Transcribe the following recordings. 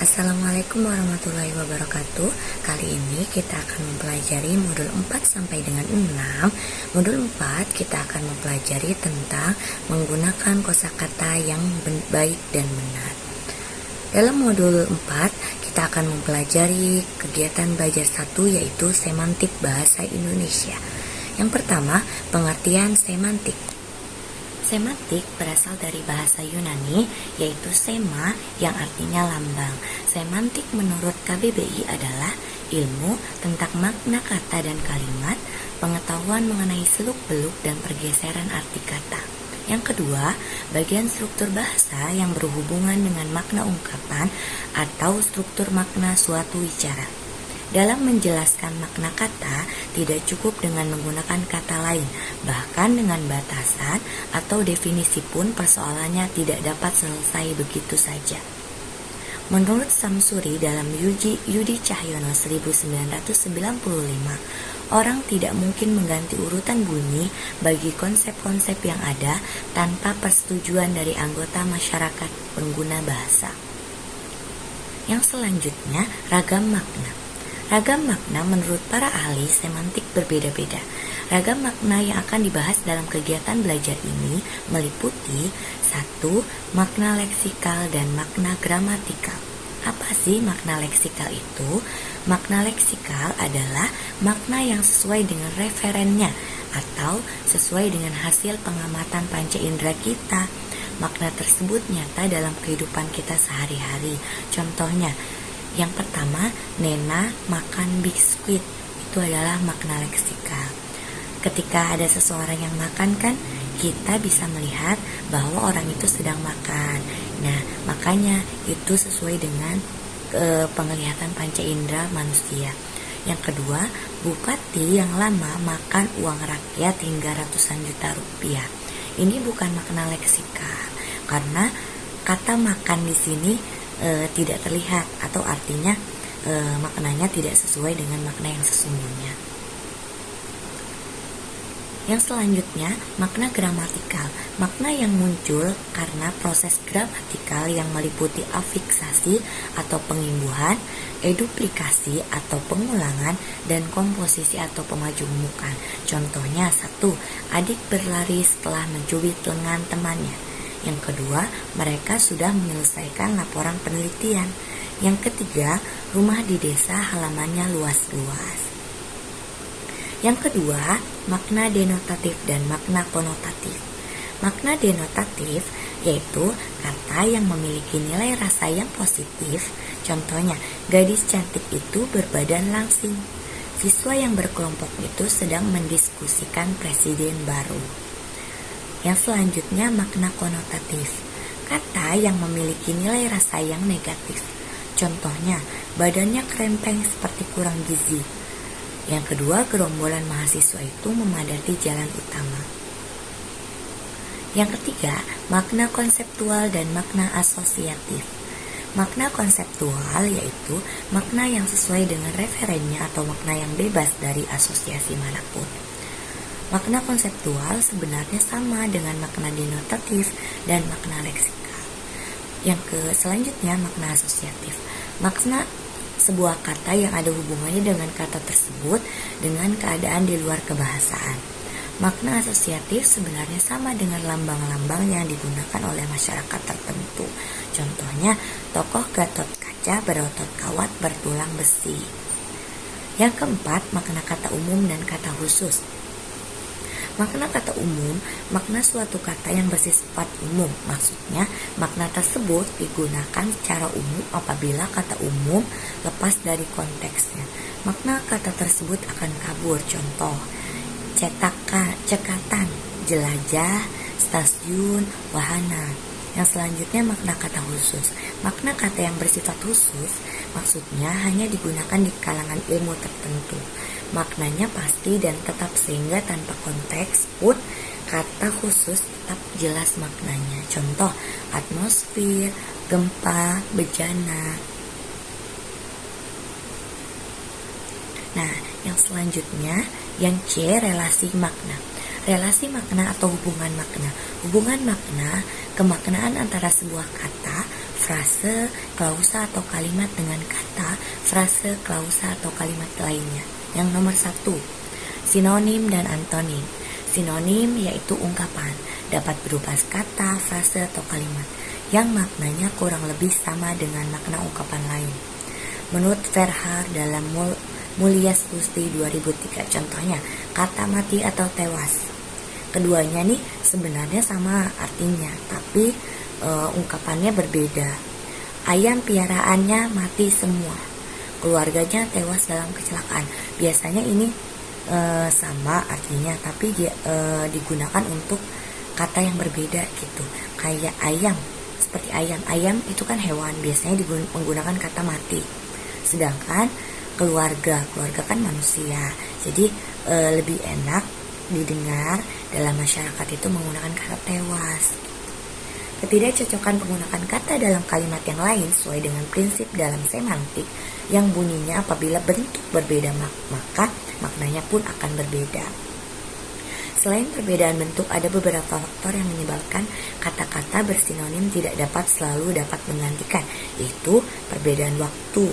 Assalamualaikum warahmatullahi wabarakatuh. Kali ini kita akan mempelajari modul 4 sampai dengan 6. Modul 4 kita akan mempelajari tentang menggunakan kosakata yang baik dan benar. Dalam modul 4 kita akan mempelajari kegiatan belajar 1, yaitu semantik bahasa Indonesia. Yang pertama, pengertian semantik. Semantik berasal dari bahasa Yunani, yaitu sema yang artinya lambang. Semantik menurut KBBI adalah ilmu tentang makna kata dan kalimat, pengetahuan mengenai seluk-beluk dan pergeseran arti kata. Yang kedua, bagian struktur bahasa yang berhubungan dengan makna ungkapan atau struktur makna suatu wicara. Dalam menjelaskan makna kata, tidak cukup dengan menggunakan kata lain, bahkan dengan batasan atau definisi pun persoalannya tidak dapat selesai begitu saja. Menurut Samsuri dalam Yudi Cahyono 1995, orang tidak mungkin mengganti urutan bunyi bagi konsep-konsep yang ada tanpa persetujuan dari anggota masyarakat pengguna bahasa. Yang selanjutnya, ragam makna. Ragam makna menurut para ahli semantik berbeda-beda. Ragam makna yang akan dibahas dalam kegiatan belajar ini meliputi 1. Makna leksikal dan makna gramatikal. Apa sih makna leksikal itu? Makna leksikal adalah makna yang sesuai dengan referennya atau sesuai dengan hasil pengamatan panca indera kita. Makna tersebut nyata dalam kehidupan kita sehari-hari. Contohnya, yang pertama, Nena makan biskuit. Itu adalah makna leksikal. Ketika ada seseorang yang makan kan, kita bisa melihat bahwa orang itu sedang makan. Nah, makanya itu sesuai dengan penglihatan panca indera manusia. Yang kedua, bupati yang lama makan uang rakyat hingga ratusan juta rupiah. Ini bukan makna leksikal, karena kata makan di sini tidak terlihat, atau artinya maknanya tidak sesuai dengan makna yang sesungguhnya. Yang selanjutnya, makna gramatikal. Makna yang muncul karena proses gramatikal yang meliputi afiksasi atau pengimbuhan, eduplikasi atau pengulangan, dan komposisi atau pemajumukan. Contohnya 1. Adik berlari setelah mencubit lengan temannya. Yang kedua, mereka sudah menyelesaikan laporan penelitian. Yang ketiga, rumah di desa halamannya luas-luas. Yang kedua, makna denotatif dan makna konotatif. Makna denotatif yaitu kata yang memiliki nilai rasa yang positif. Contohnya, gadis cantik itu berbadan langsing. Siswa yang berkelompok itu sedang mendiskusikan presiden baru. Yang selanjutnya, makna konotatif. Kata yang memiliki nilai rasa yang negatif. Contohnya, badannya krempeng seperti kurang gizi. Yang kedua, gerombolan mahasiswa itu memadati jalan utama. Yang ketiga, makna konseptual dan makna asosiatif. Makna konseptual yaitu makna yang sesuai dengan referennya atau makna yang bebas dari asosiasi manapun. Makna konseptual sebenarnya sama dengan makna denotatif dan makna leksikal. Yang selanjutnya, makna asosiatif. Makna sebuah kata yang ada hubungannya dengan kata tersebut dengan keadaan di luar kebahasaan. Makna asosiatif sebenarnya sama dengan lambang-lambang yang digunakan oleh masyarakat tertentu. Contohnya, tokoh Gatot Kaca berotot kawat bertulang besi. Yang keempat, makna kata umum dan kata khusus. Makna kata umum, makna suatu kata yang bersifat umum. Maksudnya, makna tersebut digunakan secara umum apabila kata umum lepas dari konteksnya. Makna kata tersebut akan kabur. Contoh, cekatan, jelajah, stasiun, wahana. Yang selanjutnya, makna kata khusus. Makna kata yang bersifat khusus maksudnya hanya digunakan di kalangan ilmu tertentu. Maknanya pasti dan tetap, sehingga tanpa konteks pun kata khusus tetap jelas maknanya. Contoh, atmosfer, gempa, bejana. Nah, yang selanjutnya, yang C, relasi makna. Relasi makna atau hubungan makna. Hubungan makna, kemaknaan antara sebuah kata, frase, klausa atau kalimat dengan kata, frase, klausa atau kalimat lainnya. Yang nomor 1, sinonim dan antonim. Sinonim yaitu ungkapan, dapat berupa kata, frase, atau kalimat yang maknanya kurang lebih sama dengan makna ungkapan lain. Menurut Verhaar dalam Mulia Stusti 2003, contohnya kata mati atau tewas. Keduanya nih sebenarnya sama artinya, tapi ungkapannya berbeda. Ayam piaraannya mati semua, keluarganya tewas dalam kecelakaan. Biasanya ini sama artinya, tapi digunakan untuk kata yang berbeda gitu. Kayak ayam, seperti ayam itu kan hewan, biasanya menggunakan kata mati. Sedangkan keluarga kan manusia, jadi lebih enak didengar dalam masyarakat itu menggunakan kata tewas. Ketidakcocokan penggunaan kata dalam kalimat yang lain sesuai dengan prinsip dalam semantik yang bunyinya apabila bentuk berbeda maka maknanya pun akan berbeda. Selain perbedaan bentuk, ada beberapa faktor yang menyebabkan kata-kata bersinonim tidak selalu dapat menggantikan, yaitu perbedaan waktu,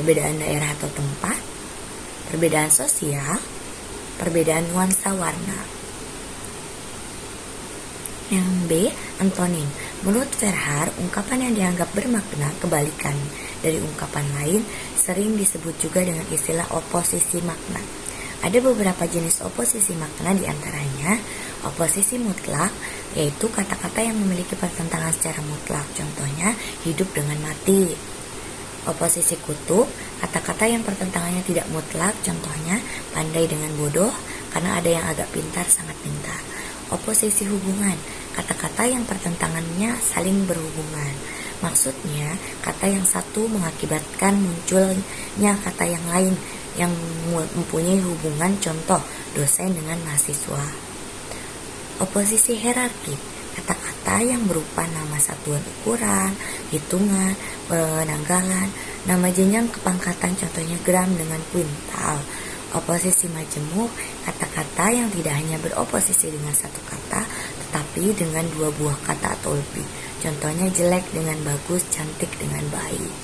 perbedaan daerah atau tempat, perbedaan sosial, perbedaan nuansa warna. Yang B, antonim. Menurut Verhaar, ungkapan yang dianggap bermakna kebalikan dari ungkapan lain sering disebut juga dengan istilah oposisi makna. Ada beberapa jenis oposisi makna, diantaranya oposisi mutlak, yaitu kata-kata yang memiliki pertentangan secara mutlak, contohnya hidup dengan mati. Oposisi kutub, kata-kata yang pertentangannya tidak mutlak, contohnya pandai dengan bodoh, karena ada yang agak pintar sangat pintar. Oposisi hubungan, kata-kata yang pertentangannya saling berhubungan. Maksudnya, kata yang satu mengakibatkan munculnya kata yang lain yang mempunyai hubungan, contoh dosen dengan mahasiswa. Oposisi hierarki, kata-kata yang berupa nama satuan ukuran, hitungan, penanggalan, nama jenjang kepangkatan, contohnya gram dengan kuintal. Oposisi majemuk, kata-kata yang tidak hanya beroposisi dengan satu kata, tetapi dengan dua buah kata atau lebih. Contohnya jelek dengan bagus, cantik dengan baik.